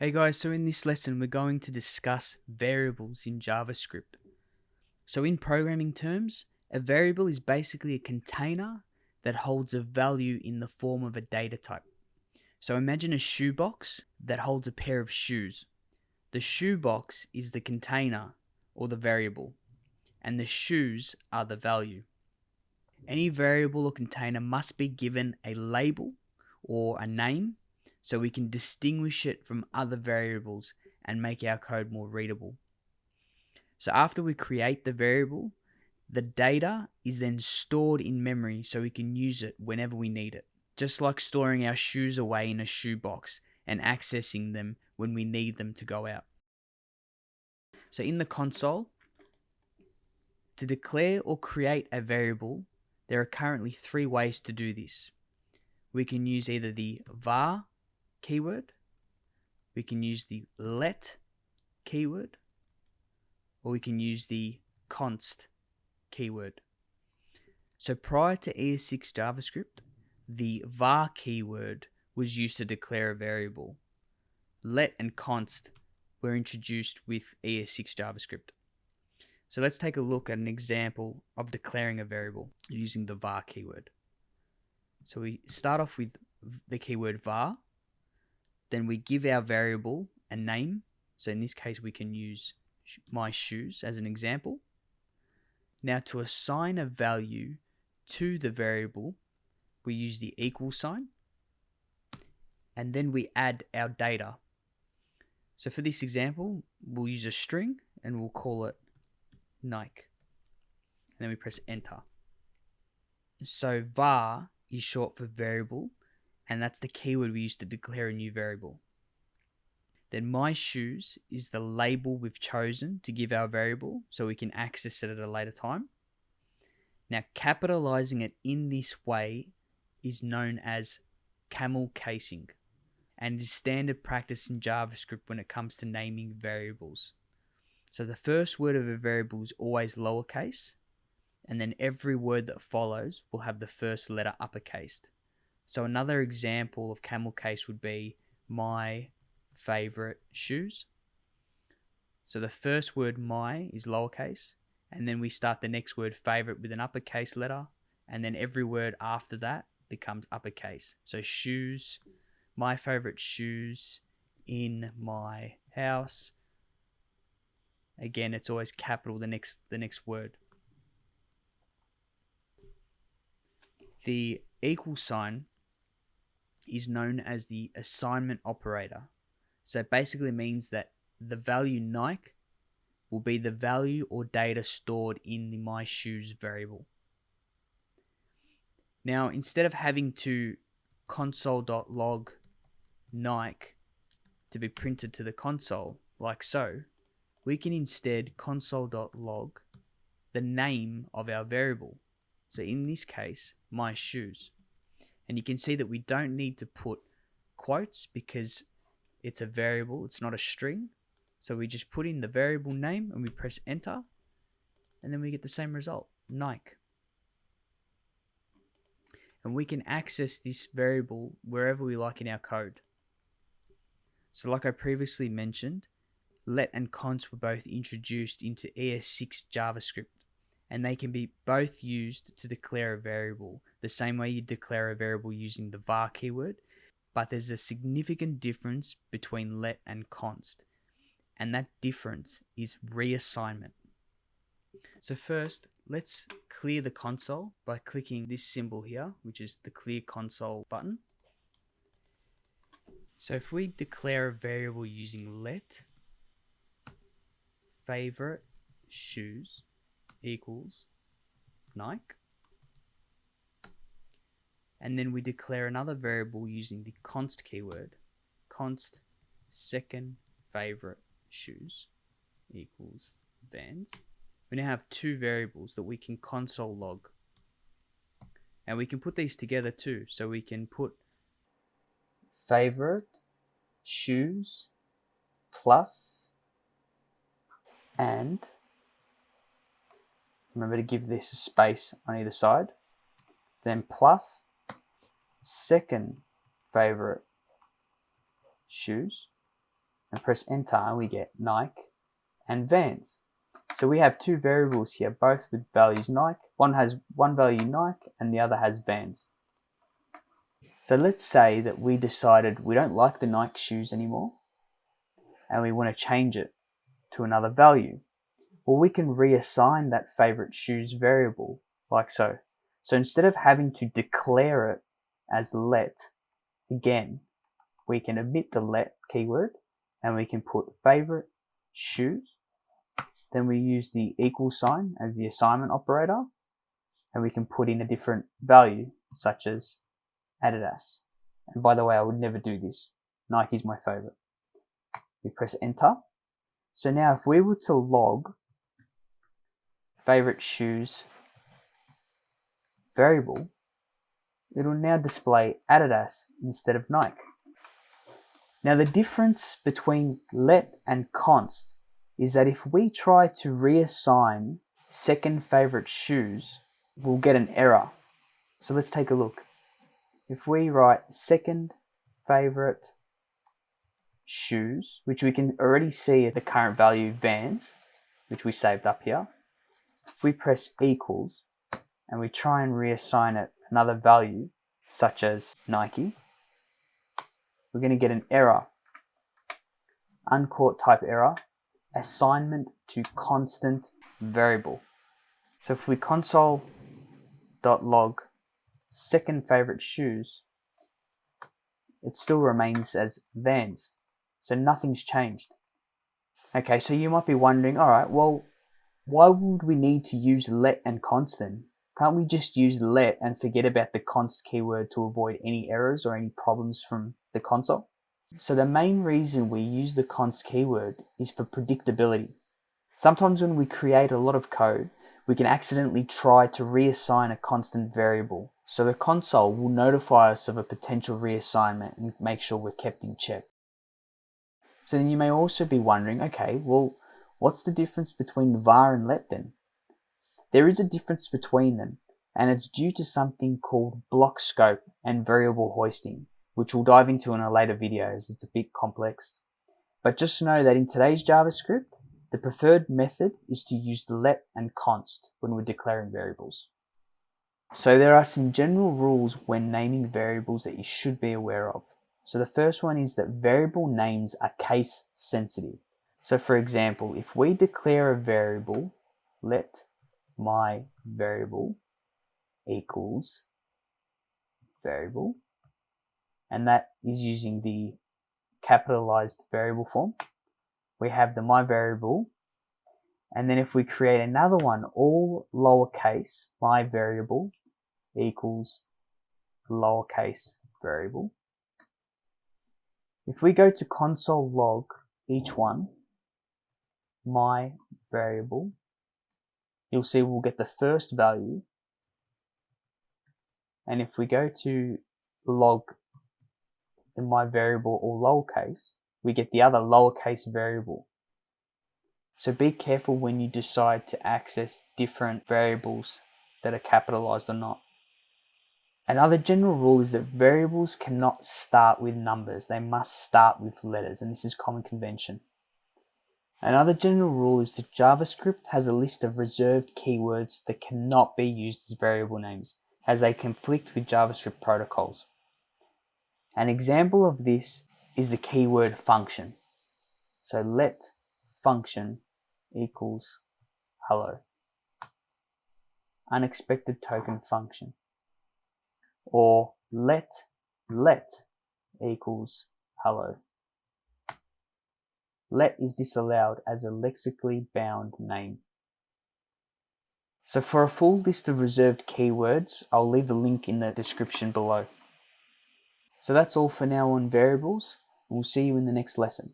Hey guys, so in this lesson we're going to discuss variables in JavaScript. So in programming terms, a variable is basically a container that holds a value in the form of a data type. So imagine a shoebox that holds a pair of shoes. The shoebox is the container or the variable, and the shoes are the value. Any variable or container must be given a label or a name so we can distinguish it from other variables and make our code more readable. So after we create the variable, the data is then stored in memory so we can use it whenever we need it, just like storing our shoes away in a shoebox and accessing them when we need them to go out. So in the console, to declare or create a variable, there are currently 3 ways to do this. We can use either the var keyword, we can use the let keyword, or we can use the const keyword. So prior to ES6 JavaScript, the var keyword was used to declare a variable. Let and const were introduced with ES6 JavaScript. So let's take a look at an example of declaring a variable using the var keyword. So we start off with the keyword var, then we give our variable a name. So in this case, we can use my shoes as an example. Now to assign a value to the variable, we use the equal sign, and then we add our data. So for this example, we'll use a string and we'll call it Nike. And then we press enter. So var is short for variable, and that's the keyword we use to declare a new variable. Then my shoes is the label we've chosen to give our variable so we can access it at a later time. Now capitalizing it in this way is known as camel casing, and is standard practice in JavaScript when it comes to naming variables. So the first word of a variable is always lowercase, and then every word that follows will have the first letter uppercased. So another example of camel case would be my favorite shoes. So the first word my is lowercase, and then we start the next word favorite with an uppercase letter, and then every word after that becomes uppercase. So shoes, my favorite shoes, in my house. Again, it's always capital the next word. The equal sign is known as the assignment operator. So it basically means that the value Nike will be the value or data stored in the my shoes variable. Now, instead of having to console.log Nike to be printed to the console like so, we can instead console.log the name of our variable. So in this case, my shoes. And you can see that we don't need to put quotes because it's a variable, it's not a string. So we just put in the variable name and we press enter, and then we get the same result, Nike. And we can access this variable wherever we like in our code. So like I previously mentioned, let and const were both introduced into ES6 JavaScript, and they can be both used to declare a variable the same way you declare a variable using the var keyword, but there's a significant difference between let and const, and that difference is reassignment. So first, let's clear the console by clicking this symbol here, which is the clear console button. So if we declare a variable using let favorite shoes equals Nike, and then we declare another variable using the const keyword, const second favorite shoes equals Vans, we now have 2 variables that we can console log, and we can put these together too. So we can put favorite shoes plus, and remember to give this a space on either side, then plus second favorite shoes, and press enter, and we get Nike and Vans. So we have two variables here, both with values Nike. One has one value Nike and the other has Vans. So let's say that we decided we don't like the Nike shoes anymore and we want to change it to another value. Well, we can reassign that favorite shoes variable like so. So instead of having to declare it as let, again, we can omit the let keyword and we can put favorite shoes. Then we use the equal sign as the assignment operator, and we can put in a different value such as Adidas. And by the way, I would never do this. Nike is my favorite. We press enter. So now if we were to log favorite shoes variable, it will now display Adidas instead of Nike. Now the difference between let and const is that if we try to reassign second favorite shoes, we'll get an error. So let's take a look. If we write second favorite shoes, which we can already see at the current value Vans, which we saved up here, if we press equals and we try and reassign it another value, such as Nike, we're going to get an error. Uncaught type error, assignment to constant variable. So if we console.log second favorite shoes, it still remains as Vans. So nothing's changed. Okay, so you might be wondering, all right, well, why would we need to use let and const then? Can't we just use let and forget about the const keyword to avoid any errors or any problems from the console? So the main reason we use the const keyword is for predictability. Sometimes when we create a lot of code, we can accidentally try to reassign a constant variable. So the console will notify us of a potential reassignment and make sure we're kept in check. So then you may also be wondering, okay, well, what's the difference between var and let then? There is a difference between them, and it's due to something called block scope and variable hoisting, which we'll dive into in a later video as it's a bit complex. But just know that in today's JavaScript, the preferred method is to use the let and const when we're declaring variables. So there are some general rules when naming variables that you should be aware of. So the first one is that variable names are case sensitive. So for example, if we declare a variable, let my variable equals variable, and that is using the capitalized variable form. We have the my variable, and then if we create another one, all lowercase, my variable equals lowercase variable. If we go to console log each one, my variable, you'll see we'll get the first value. And if we go to log the my variable or lowercase, we get the other lowercase variable. So be careful when you decide to access different variables that are capitalized or not. Another general rule is that variables cannot start with numbers. They must start with letters, and this is common convention. Another general rule is that JavaScript has a list of reserved keywords that cannot be used as variable names, as they conflict with JavaScript protocols. An example of this is the keyword function. So let function equals hello. Unexpected token function. Or let equals hello. Let is disallowed as a lexically bound name. So for a full list of reserved keywords, I'll leave the link in the description below. So that's all for now on variables. We'll see you in the next lesson.